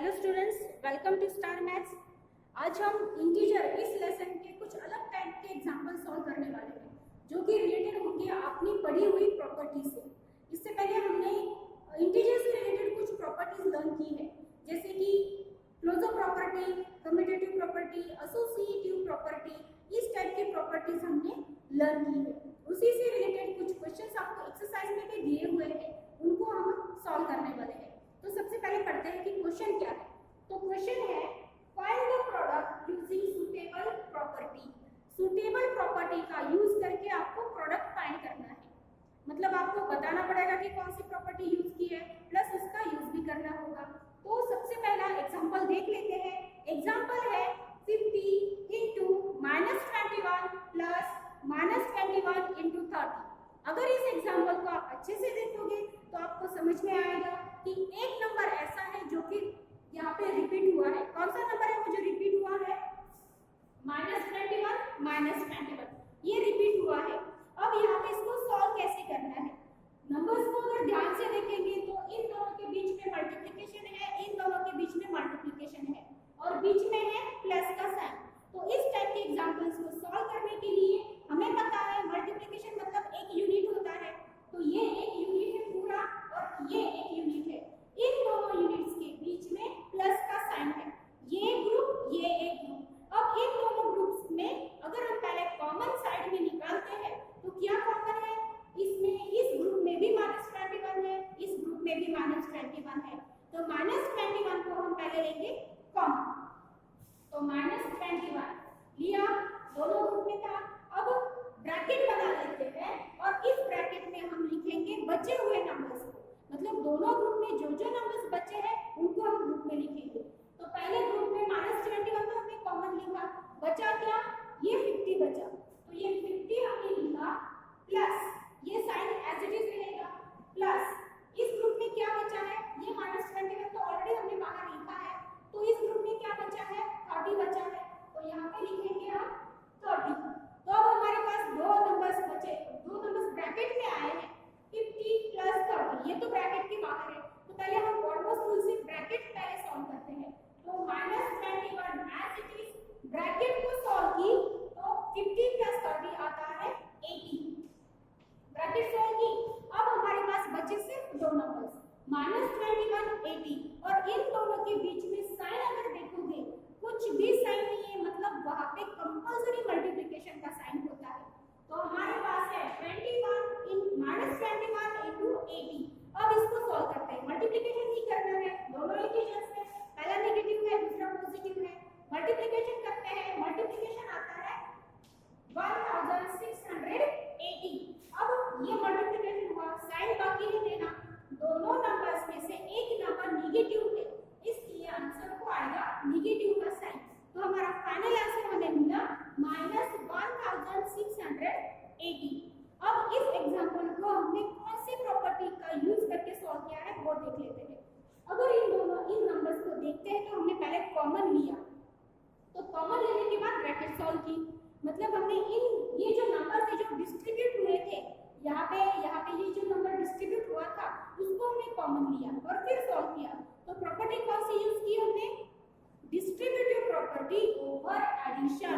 Hello students, welcome to star maths. आज हम integer इस लेसन के कुछ अलग टाइप के एग्जांपल सॉल्व करने वाले हैं जो कि रिलेटेड होंगे अपनी पढ़ी हुई प्रॉपर्टी से। इससे पहले हमने इंटीजर से रिलेटेड कुछ प्रॉपर्टीज लर्न की है, जैसे कि closure property, commutative property, associative property. इस टाइप की प्रॉपर्टीज हमने लर्न की है। उसी से रिलेटेड कुछ क्वेश्चंस आपको एक्सरसाइज में भी दिए हुए हैं, उनको हम सॉल्व करने वाले हैं। तो सबसे पहले पढ़ते हैं कि क्वेश्चन क्या है। तो क्वेश्चन है find the product using suitable property. Suitable property का यूज करके आपको प्रोडक्ट फाइंड करना है, मतलब आपको बताना पड़ेगा कि कौन सी प्रॉपर्टी यूज की है, प्लस उसका यूज भी करना होगा। तो सबसे पहला एग्जांपल देख लेते हैं। एग्जांपल है 50 इंटू -21 प्लस -21 इंटू 30। अगर इस एग्जांपल को आप अच्छे से देखोगे तो आपको समझ में आएगा कि एक नंबर ऐसा है जो कि यहाँ पे रिपीट हुआ है। कौन सा नंबर है वो जो रिपीट हुआ है? -21 ये रिपीट हुआ है। अब यहाँ पे इसको सॉल्व कैसे करना है? नंबर्स को अगर ध्यान से देखेंगे तो इन दोनों के बीच में मल्टीप्लिकेशन है, इन दोनों के बीच में मल्टीप्लिकेशन है और बीच में है प्लस का साइन। तो इस टाइप के एग्जांपल्स को सॉल्व करने के लिए हमें पता है मल्टीप्लिकेशन मतलब एक यूनिट होता है, तो ये एक यूनिट है पूरा और ये एक यूनिट है। इन दोनों यूनिट्स के बीच में प्लस का साइन है, ये ग्रुप ये एक ग्रुप। अब इन दोनों ग्रुप्स में अगर हम पहले कॉमन साइड में निकालते हैं तो क्या कॉमन है? इसमें इस ग्रुप में भी -21 है, इस ग्रुप में भी -21 है, तो -21 को हम पहले लेंगे कॉमन। तो -21 लिया, दोनों ग्रुप में था। अब ब्रैकेट बना लेते हैं और इस ब्रैकेट में हम लिखेंगे बचे हुए नंबर्स को, मतलब दोनों ग्रुप में जो जो नंबर्स बचे हैं उनको हम ग्रुप में लिखेंगे। तो पहले ग्रुप में -21 तो हमने कॉमन लिखा, बचा क्या? ये 50 बचा, तो ये 50 हमने लिखा प्लस ये साइन एज इट इज रहेगा प्लस इस ग्रुप में क्या बचा है? ये -21 तो ऑलरेडी हमने बाहर लिखा है, तो इस ग्रुप में क्या बचा है? 30 बचा है, तो यहाँ पे लिखेंगे हम 30। तो अब हमारे पास दो नंबर्स बचे, दो नंबर्स ब्रैकेट में आए हैं 50 प्लस 30, ये तो ब्रैकेट के बाहर है। तो पहले हम कॉर्नर्स रूल से ब्रैकेट पहले सॉल्व करते हैं। तो -21 एज इट इज ब्रैकेट को सॉल्व की तो 50 प्लस 30 आता है 80। ब्रैकेट सॉल्व की, अब हमारे पास बचे सिर्फ दो नंबर्स -21 80, और इन दोनों के बीच में साइन अगर देखोगे कुछ भी साइन नहीं है, मतलब वहां पे कंपल्सरी मल्टीप्लिकेशन का साइन होता है। तो हमारे पास है 21 इंटू 80। अब इसको सॉल्व करते हैं, मल्टीप्लिकेशन ही करना है, दोनों इंटीजर्स में, पहला नेगेटिव है दूसरा पॉजिटिव है। मल्टीप्लिकेशन करते हैं, मल्टीप्लिकेशन आता है 1680। अब ये मल्टीप्लिकेशन हुआ, साइन बाकी है देना, दोनों नंबर्स में से एक नंबर नेगेटिव है, इसलिए आंसर को आएगा नेगेटिव का साइन। तो हमारा फाइनल आंसर हमें मिला -1680। अब इस एग्जांपल को हमने कौन सी प्रॉपर्टी का यूज करके सॉल्व किया है वो देख लेते हैं। अगर इन नंबर्स को देखते हैं तो हमने पहले कॉमन लिया, तो कॉमन लेने के बाद ब्रैकेट सॉल्व की, मतलब हमने ये जो नंबर थे जो डिस्ट्रीब्यूट हुए थे यहाँ पे ये जो नंबर डिस्ट्रीब्यूट हुआ था उसको हमने कॉमन लिया और फिर सॉल्व किया। तो प्रॉपर्टी कौन सी यूज की हमने? Distributive property over addition.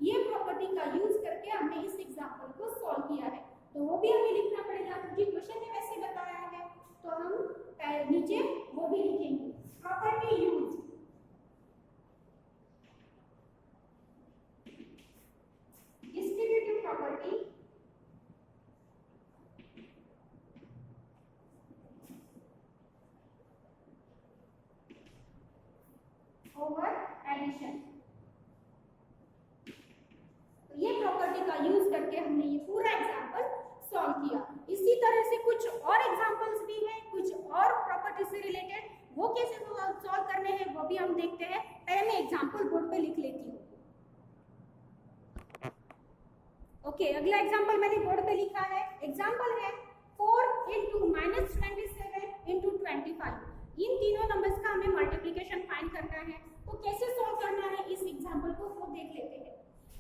ये प्रॉपर्टी का यूज करके हमने इस एग्जांपल को सॉल्व किया है, तो वो भी हमें लिखना पड़ेगा क्योंकि क्वेश्चन में वैसे बताया है, तो हम नीचे वो भी लिखेंगे। Property use distributive property over addition. तो ये प्रॉपर्टी का यूज करके हमने ये पूरा एग्जांपल सॉल्व किया। इसी तरह से कुछ और एग्जांपल्स भी हैं, कुछ और प्रॉपर्टी से रिलेटेड, वो कैसे सॉल्व करने हैं वो भी हम देखते हैं। पहले मैं एग्जांपल बोर्ड पे लिख लेती हूँ। ओके, अगला एग्जांपल मैंने बोर्ड पे लिखा है। एग्जांपल है 4 इंटू -27 इंटू 25। इन तीनों नंबर्स का हमें मल्टीप्लिकेशन फाइंड करना है, तो कैसे सॉल्व करना है इस एग्जांपल को वो देख लेते हैं।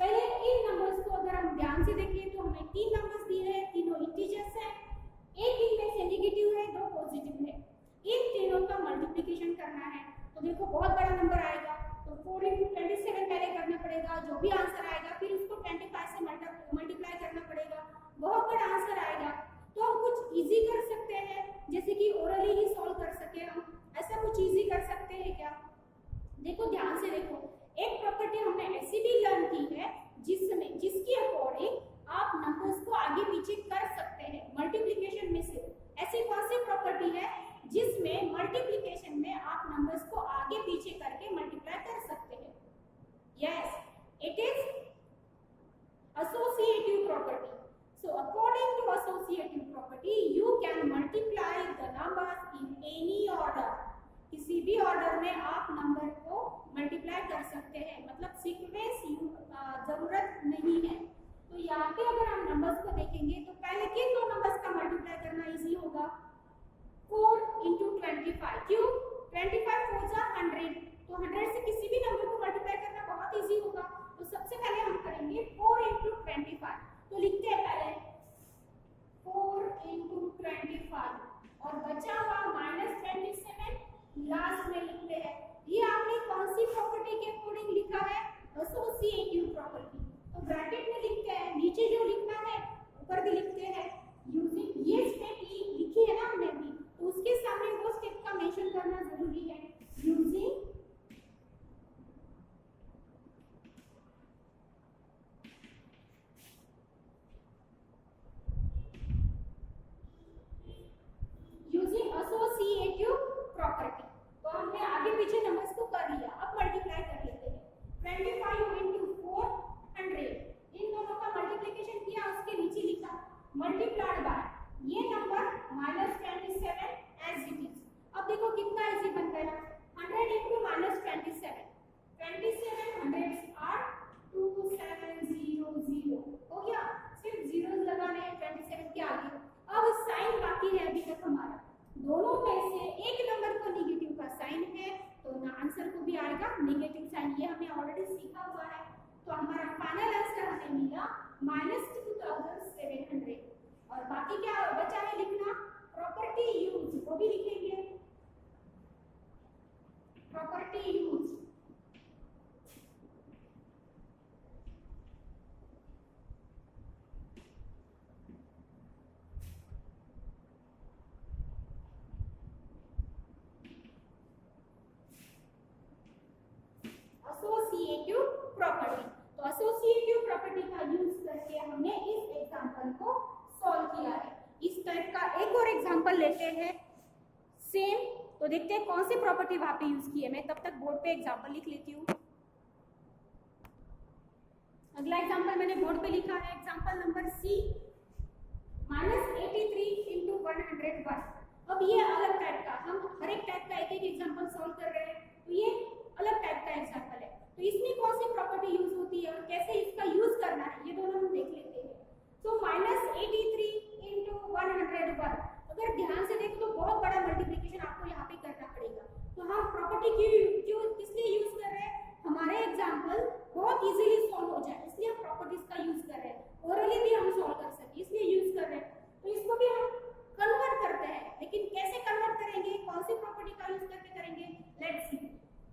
पहले इन नंबर्स को अगर हम ध्यान से देखें तो हमें तीन नंबर्स दिए हैं, तीनों इंटीजर्स हैं, एक इनमें से नेगेटिव है, दो पॉजिटिव है। इन तीनों का मल्टीप्लिकेशन करना है, तो तो देखो बहुत बड़ा नंबर आएगा, तो 4 × 27 पहले करना पड़ेगा, जो भी आंसर आएगा फिर उसको 25 से मल्टीप्लाई करना पड़ेगा, बहुत बड़ा आंसर आएगा। तो हम कुछ इजी कर सकते हैं, जैसे कि ओरली ही सॉल्व कर सके हम, ऐसा कुछ इजी कर सकते हैं क्या? देखो ध्यान से देखो, एक प्रॉपर्टी हमने ऐसी भी लर्न की है जिसकी अकॉर्डिंग आप नंबर्स को आगे पीछे कर सकते हैं मल्टीप्लिकेशन में से। ऐसी कौन सी प्रॉपर्टी है जिसमें मल्टीप्लिकेशन में आप नंबर्स को आगे पीछे करके मल्टीप्लाई कर सकते हैं? Yes, it is associative property. So according to associative property, you can multiply the numbers in any order. किसी भी ऑर्डर में आप नंबर को मल्टीप्लाई कर सकते हैं, मतलब सीक्वेंस जरूरत नहीं है। तो यहाँ पे अगर हम नंबर्स को देखेंगे तो पहले किन दो नंबर्स का मल्टीप्लाई करना इजी होगा? 4 × 25। क्यों? 25 4 जा 100, तो 100 से किसी भी नंबर को मल्टीप्लाई करना बहुत इजी होगा। तो सबसे पहले हम करेंगे 4 × 25। तो लिखते हैं पहले 4 × 25 और बचा हुआ -27 लास्ट में लिखते हैं। ये आपने कौन सी प्रॉपर्टी के अकॉर्डिंग लिखा है? Associative property. तो ब्रैकेट में लिखते हैं, नीचे जो लिखना है ऊपर भी लिखते हैं। यूजिंग ये स्टेप लिखी है ना हमने भी, तो उसके सामने वो स्टेप का मेंशन करना जरूरी है। Using associative property. तो हमने आगे पीछे नंबर्स को कर लिया, अब मल्टीप्लाई कर लेते हैं। 25 × 4 100, इन दोनों का मल्टीप्लिकेशन किया, उसके नीचे लिखा मल्टीप्लाइड बाय ये नंबर -27 एज इट इज। अब देखो कितना इजी बन गया, 100 × -27, 27 हंड्रेड्स आर 2700 हो गया। सिर्फ जीरोस लगाने हैं 27 के आगे। अब साइन बाकी है अभी तक हमारा, दोनों में से एक नंबर को नेगेटिव का साइन है तो ना आंसर को भी आएगा नेगेटिव साइन, ये हमने ऑलरेडी सीखा हुआ है। तो हमारा फाइनल आंसर हमें मिला -2700। और बाकी क्या बचा है लिखना? प्रॉपर्टी यूज, वो भी लिखेंगे प्रॉपर्टी यूज। एसोसिएटिव प्रॉपर्टी, तो एसोसिएटिव प्रॉपर्टी का यूज करके हमने इस एग्जांपल को सॉल्व किया है। इस टाइप का एक और एग्जांपल लेते हैं सेम, तो देखते हैं कौन सी प्रॉपर्टी वहां पे यूज की है। मैं तब तक बोर्ड पे एग्जांपल लिख लेती हूँ। अगला एग्जांपल मैंने बोर्ड पे लिखा है, एग्जांपल नंबर सी, -83 × 101। अब ये अलग टाइप का, हम हर एक टाइप का एक एक एग्जांपल सॉल्व कर रहे हैं, तो ये अलग टाइप का एग्जांपल है। तो इसमें कौन सी प्रॉपर्टी यूज होती है और कैसे इसका यूज करना है ये दोनों हम देख लेते हैं। तो -83 × 101, अगर ध्यान से देखो तो बहुत बड़ा मल्टीप्लिकेशन आपको यहाँ पे करना पड़ेगा। तो हम प्रॉपर्टी क्यों किस लिए यूज कर रहे हैं? हमारे एग्जांपल बहुत इजीली सॉल्व हो जाए इसलिए हम प्रॉपर्टीज का यूज कर रहे हैं, ओरली भी हम सॉल्व कर सके इसलिए यूज कर रहे हैं। तो इसको भी हम कन्वर्ट करते हैं, लेकिन कैसे कन्वर्ट करेंगे, कौन सी प्रॉपर्टी का यूज करके करेंगे, लेट्स सी।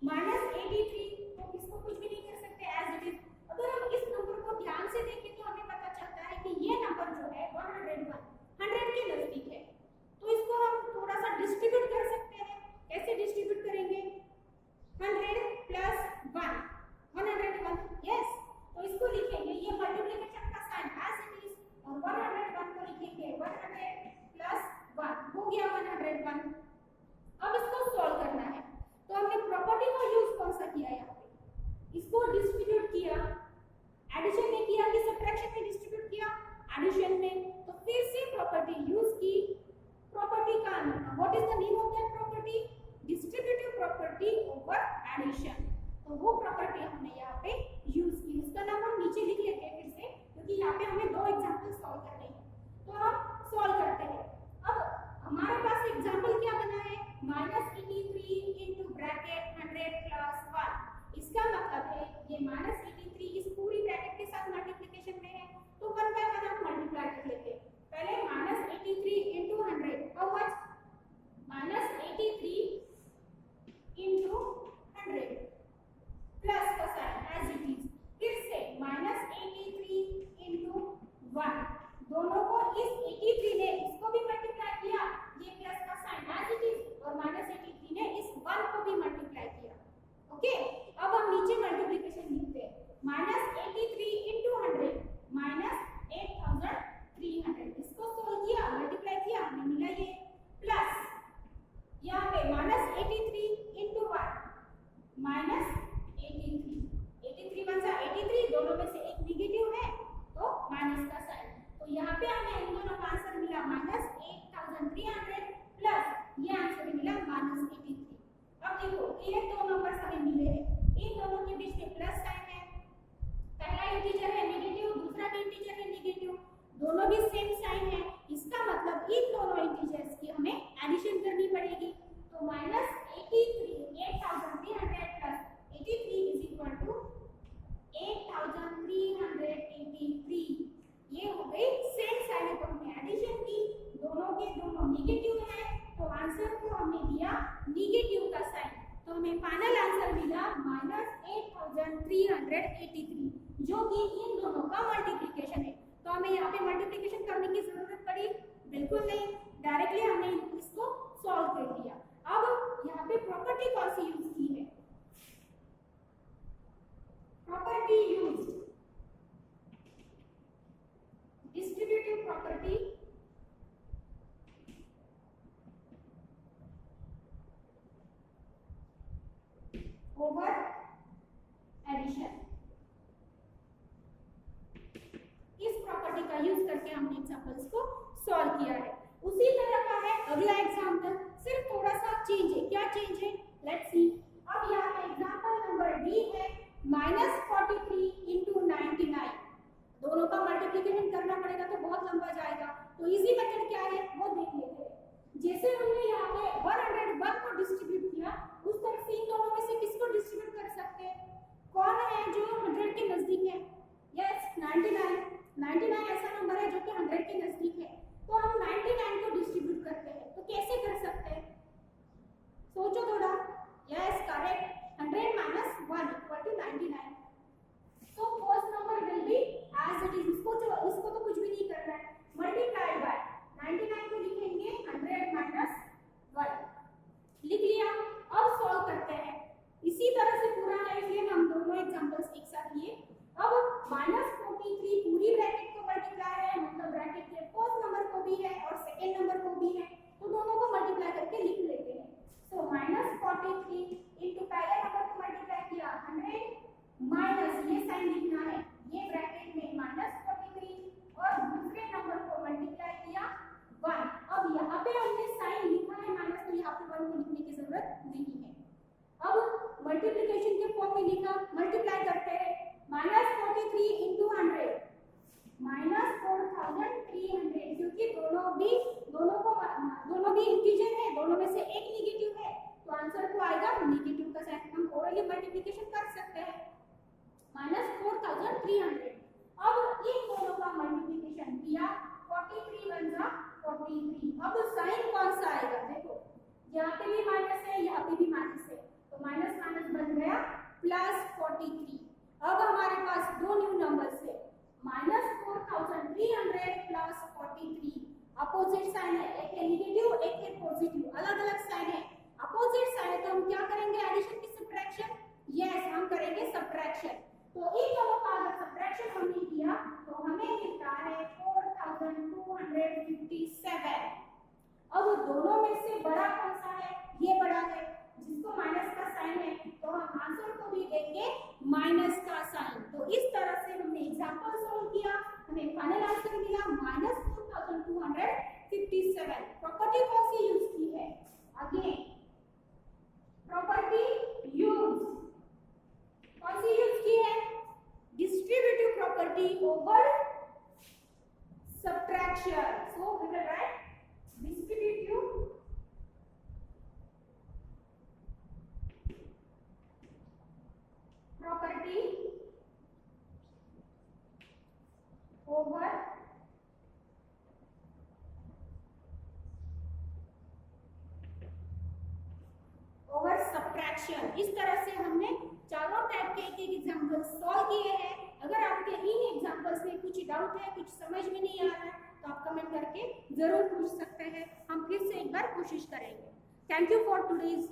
-83, तो इसको कुछ भी नहीं कर सकते एज इट इज। अगर हम इस नंबर को ध्यान से देखें तो हमें पता चलता है कि ये नंबर जो है 101 100 के नजदीक है, तो इसको हम थोड़ा सा डिस्ट्रीब्यूट कर सकते हैं। कैसे डिस्ट्रीब्यूट करेंगे? 100 + 1 101, यस। तो इसको लिखेंगे, ये मल्टीप्लिकेशन का साइन एज इट इज, और 101 को लिखेंगे 100 + 1 हो गया 101। अब इसको सॉल्व करना है, तो हमने प्रॉपर्टी का यूज कौन सा किया यहाँ पे? इसको डिस्ट्रीब्यूट किया, एडिशन में किया कि सब्ट्रैक्शन में डिस्ट्रीब्यूट किया? एडिशन में। तो फिर से प्रॉपर्टी यूज की, प्रॉपर्टी का what is the name of that property? Distributive property over addition. तो वो प्रॉपर्टी हमने यहाँ पे यूज की, उसका नाम हम नीचे लिख लेते हैं फिर से, क्योंकि यहाँ पे हमें दो एग्जांपल सॉल्व करने हैं। तो हम सॉल्व करते हैं। अब हमारे पास एग्जांपल क्या बना है? -83 × ब्रैकेट 100 + 1। इसका मतलब है ये -83 इस पूरी ब्रैकेट के साथ मल्टीप्लिकेशन में है, तो 1 बाय 1 हम मल्टीप्लाई कर लेते हैं। पहले -83 × 100, हाउ मच? -83 × ओके, अब हम नीचे मल्टीप्लिकेशन लिखते हैं। -83 इंटू 100 -8300। इसको सोल्व किया, मल्टीप्लाई किया, हमें मिला ये, प्लस यहाँ पे -83 इंटू 1 -83। 83 वन सा 83, दोनों में से एक निगेटिव है तो माइनस का साइन। तो यहाँ पे हमें इन दोनों का आंसर मिला -8300 प्लस ये आंसर मिला -83। अब देखो ये दो नंबर्स हमें मिले हैं, इन दोनों के बीच में प्लस साइन है, पहला इंटीजर है नेगेटिव, दूसरा भी इंटीजर है नेगेटिव, दोनों भी सेम साइन है। इसका मतलब इन दोनों इंटीजर्स की हमें एडिशन करनी पड़ेगी। तो -83 प्लस 83 इज इक्वल टू 8383। ये हो गई सेम साइन है तो हमने एडिशन की, दोनों के दोनों नेगेटिव है तो आंसर को हमने दिया नेगेटिव का साइन। तो हमें फाइनल आंसर मिला -8383, जो कि इन दोनों का मल्टीप्लिकेशन है। तो हमें यहाँ पे मल्टीप्लिकेशन करने की जरूरत पड़ी? बिल्कुल नहीं, डायरेक्टली हमने इसको सॉल्व कर दिया। अब यहाँ पे प्रॉपर्टी कौन सी यूज की है? Property use distributive property over addition. इस प्रॉपर्टी का यूज करके हमने एग्जांपल्स को सॉल्व किया है। उसी तरह का है अगला एग्जांपल, सिर्फ थोड़ा सा चेंज है। क्या चेंज है? Let's see. अब यहाँ पे एग्जांपल नंबर डी है -43 इंटू 99। दोनों का मल्टीप्लिकेशन करना पड़ेगा तो बहुत लंबा जाएगा, तो इजी मेथड क्या है वो देख लेते हैं। जैसे हमने यहाँ पे 101 को डिस्ट्रीब्यूट किया, उस तरह से इन दोनों में से किसको डिस्ट्रीब्यूट कर सकते हैं? कौन है जो 100 के नजदीक है? यस, 99 ऐसा नंबर है जो कि 100 के नजदीक है, तो हम 99 को डिस्ट्रीब्यूट करते हैं। तो कैसे कर सकते हैं? सोचो थोड़ा। Yes, correct, 100 - 1 = 99। So first number will be as it is। इसको तो कुछ भी नहीं करना है, मल्टीप्लाइड बाय 99 को लिखेंगे 100 - 1, लिख लिया। अब सॉल्व करते हैं, इसी तरह से पूरा है, इसलिए हम दोनों एग्जांपल्स एक साथ लिए। अब -43 पूरी ब्रैकेट को मल्टीप्लाई है, मतलब ब्रैकेट के फर्स्ट नंबर को भी है और सेकंड नंबर को भी है, तो दोनों को मल्टीप्लाई करके लिख लेते हैं। सो -43 इनटू पहले नंबर को मल्टीप्लाई किया 100 माइनस ये साइन लिखना है, ये ब्रैकेट में -43 और दूसरे नंबर को मल्टीप्लाई किया 1। अब यहाँ पे हमने साइन लिखा है माइनस, तो यहाँ पे 1 को लिखने की जरूरत नहीं है। अब मल्टीप्लिकेशन के फॉर्म में लिखा, मल्टीप्लाई करते हैं। -43 इंटू 100 -4300, क्योंकि दोनों भी इंटीजर है, दोनों में से एक नेगेटिव है, तो आंसर को आएगा नेगेटिव का साइन। हम ओरली मल्टीप्लिकेशन कर सकते हैं। -4300। अब इन दोनों का मल्टीप्लिकेशन किया, 43 × 43। अब साइन कौन सा आएगा? देखो यहाँ पे भी माइनस है, यहाँ पे भी माइनस है, तो माइनस माइनस बन गया +43। अब हमारे पास दो न्यू नंबर्स है, -4300 + 43। अपोजिट साइन है, एक है नेगेटिव एक है पॉजिटिव, अलग अलग साइन है। अपोजिट साइन है तो हम क्या करेंगे? एडिशन की सब्ट्रैक्शन? यस, हम करेंगे सब्ट्रैक्शन। तो इन दोनों का अगर सब्ट्रैक्शन हमने किया तो हमें मिलता है 4257। अब दोनों में से बड़ा कौन सा है? ये बड़ा है, जिसको माइनस का साइन है, तो हम आंसर को भी देंगे माइनस का साइन। तो इस तरह से हमने एग्जांपल सॉल्व किया, हमें फाइनल आंसर मिला -4257। प्रॉपर्टी कौन सी यूज की है? अगेन प्रॉपर्टी यूज कौन सी यूज की है? Distributive property over subtraction. So we will write distributive property over subtraction. इस तरह से हमने चारों टाइप के एक एग्जांपल सॉल्व किए हैं। अगर आपके इन एग्जांपल्स में कुछ डाउट है, कुछ समझ में नहीं आ रहा है, तो आप कमेंट करके जरूर पूछ सकते हैं, हम फिर से एक बार कोशिश करेंगे। Thank you for today's